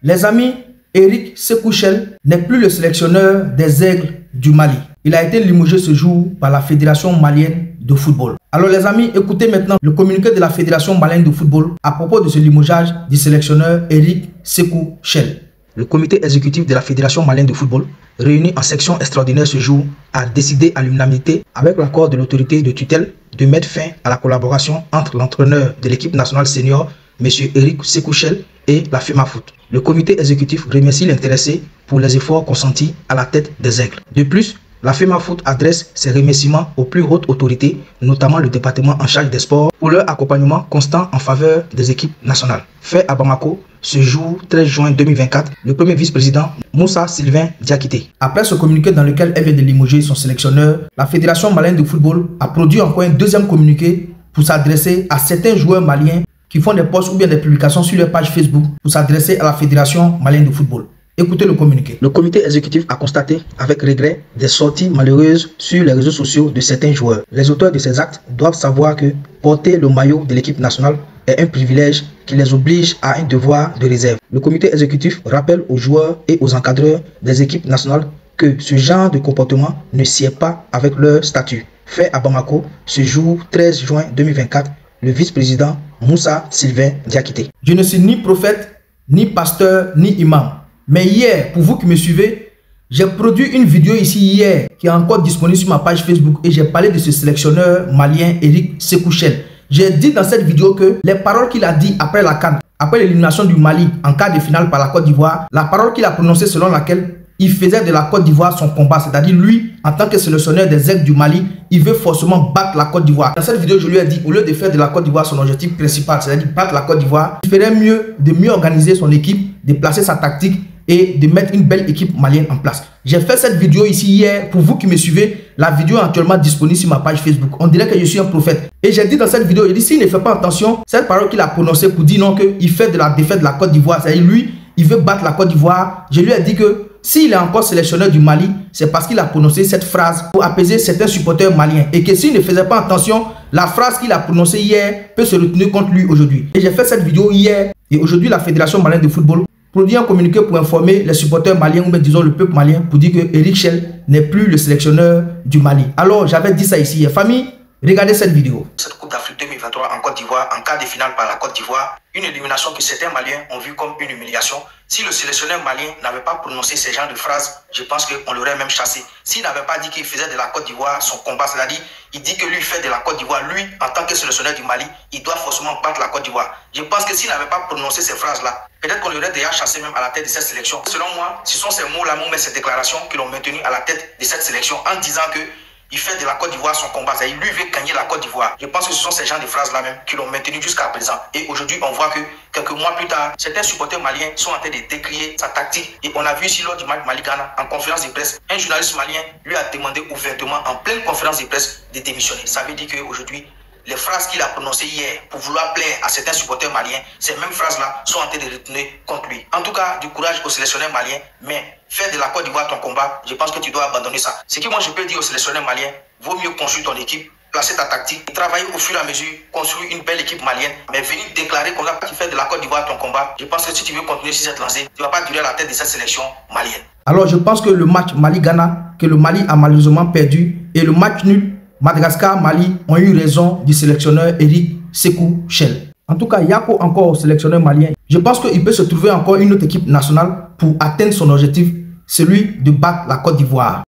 Les amis, Eric Sékou Chel n'est plus le sélectionneur des Aigles du Mali. Il a été limogé ce jour par la Fédération malienne de football. Alors les amis, écoutez maintenant le communiqué de la Fédération malienne de football à propos de ce limogeage du sélectionneur Eric Sékou Chel. Le comité exécutif de la Fédération malienne de football, réuni en section extraordinaire ce jour, a décidé à l'unanimité, avec l'accord de l'autorité de tutelle, de mettre fin à la collaboration entre l'entraîneur de l'équipe nationale senior, M. Eric Sékou Chel, et la FEMAFOOT. Le comité exécutif remercie l'intéressé pour les efforts consentis à la tête des Aigles. De plus, la FEMAFOOT adresse ses remerciements aux plus hautes autorités, notamment le département en charge des sports, pour leur accompagnement constant en faveur des équipes nationales. Fait à Bamako, ce jour 13 juin 2024, le premier vice-président Moussa Sylvain Diakité. Après ce communiqué dans lequel elle vient de limoger son sélectionneur, la Fédération malienne de football a produit encore un deuxième communiqué pour s'adresser à certains joueurs maliens qui font des posts ou bien des publications sur leur page Facebook pour s'adresser à la Fédération malienne de football. Écoutez le communiqué. Le comité exécutif a constaté avec regret des sorties malheureuses sur les réseaux sociaux de certains joueurs. Les auteurs de ces actes doivent savoir que porter le maillot de l'équipe nationale est un privilège qui les oblige à un devoir de réserve. Le comité exécutif rappelle aux joueurs et aux encadreurs des équipes nationales que ce genre de comportement ne sied pas avec leur statut. Fait à Bamako, ce jour 13 juin 2024, le vice-président Moussa Sylvain Diakité. Je ne suis ni prophète, ni pasteur, ni imam. Mais hier, pour vous qui me suivez, j'ai produit une vidéo ici hier qui est encore disponible sur ma page Facebook et j'ai parlé de ce sélectionneur malien Eric Sékou Chel. J'ai dit dans cette vidéo que les paroles qu'il a dit après la CAN, après l'élimination du Mali en quart de finale par la Côte d'Ivoire, la parole qu'il a prononcée selon laquelle il faisait de la Côte d'Ivoire son combat, c'est-à-dire lui, en tant que sélectionneur des Aigles du Mali, il veut forcément battre la Côte d'Ivoire. Dans cette vidéo, je lui ai dit, au lieu de faire de la Côte d'Ivoire son objectif principal, c'est-à-dire battre la Côte d'Ivoire, il ferait mieux de mieux organiser son équipe, de placer sa tactique et de mettre une belle équipe malienne en place. J'ai fait cette vidéo ici hier. Pour vous qui me suivez, la vidéo est actuellement disponible sur ma page Facebook. On dirait que je suis un prophète. Et j'ai dit dans cette vidéo, il dit, s'il ne fait pas attention, cette parole qu'il a prononcée pour dire non, qu'il fait de la défaite de la Côte d'Ivoire, c'est-à-dire lui, il veut battre la Côte d'Ivoire. Je lui ai dit que s'il est encore sélectionneur du Mali, c'est parce qu'il a prononcé cette phrase pour apaiser certains supporters maliens. Et que s'il ne faisait pas attention, la phrase qu'il a prononcée hier peut se retourner contre lui aujourd'hui. Et j'ai fait cette vidéo hier. Et aujourd'hui, la Fédération malienne de football produit un communiqué pour informer les supporters maliens, ou bien disons le peuple malien, pour dire que Eric Chel n'est plus le sélectionneur du Mali. Alors, j'avais dit ça ici. Famille, regardez cette vidéo. Cette Coupe d'Afrique 2023 en Côte d'Ivoire, en quart de finale par la Côte d'Ivoire, une élimination que certains Maliens ont vue comme une humiliation. Si le sélectionneur malien n'avait pas prononcé ces genres de phrases, je pense qu'on l'aurait même chassé. S'il n'avait pas dit qu'il faisait de la Côte d'Ivoire son combat, c'est-à-dire il dit que lui fait de la Côte d'Ivoire, lui, en tant que sélectionneur du Mali, il doit forcément battre la Côte d'Ivoire. Je pense que s'il n'avait pas prononcé ces phrases-là, peut-être qu'on l'aurait déjà chassé même à la tête de cette sélection. Selon moi, ce sont ces mots-là, ces déclarations qui l'ont maintenu à la tête de cette sélection en disant que il fait de la Côte d'Ivoire son combat. C'est-à-dire lui veut gagner la Côte d'Ivoire. Je pense que ce sont ces gens de phrases-là même qui l'ont maintenu jusqu'à présent. Et aujourd'hui, on voit que quelques mois plus tard, certains supporters maliens sont en train de décrier sa tactique. Et on a vu ici lors du match Mali-Ghana, en conférence de presse, un journaliste malien lui a demandé ouvertement, en pleine conférence de presse, de démissionner. Ça veut dire qu'aujourd'hui, les phrases qu'il a prononcées hier pour vouloir plaire à certains supporters maliens, ces mêmes phrases-là sont en train de retourner contre lui. En tout cas, du courage aux sélectionneurs maliens, mais faire de la Côte d'Ivoire ton combat, je pense que tu dois abandonner ça. Ce que moi je peux dire aux sélectionneurs maliens, vaut mieux construire ton équipe, placer ta tactique, travailler au fur et à mesure, construire une belle équipe malienne, mais venir déclarer qu'on va faire de la Côte d'Ivoire ton combat, je pense que si tu veux continuer sur cette lancée, tu ne vas pas durer à la tête de cette sélection malienne. Alors je pense que le match Mali-Ghana, que le Mali a malheureusement perdu, et le match nul Madagascar-Mali ont eu raison du sélectionneur Eric Sékou Chel. En tout cas, il y a encore au sélectionneur malien. Je pense qu'il peut se trouver encore une autre équipe nationale pour atteindre son objectif, celui de battre la Côte d'Ivoire.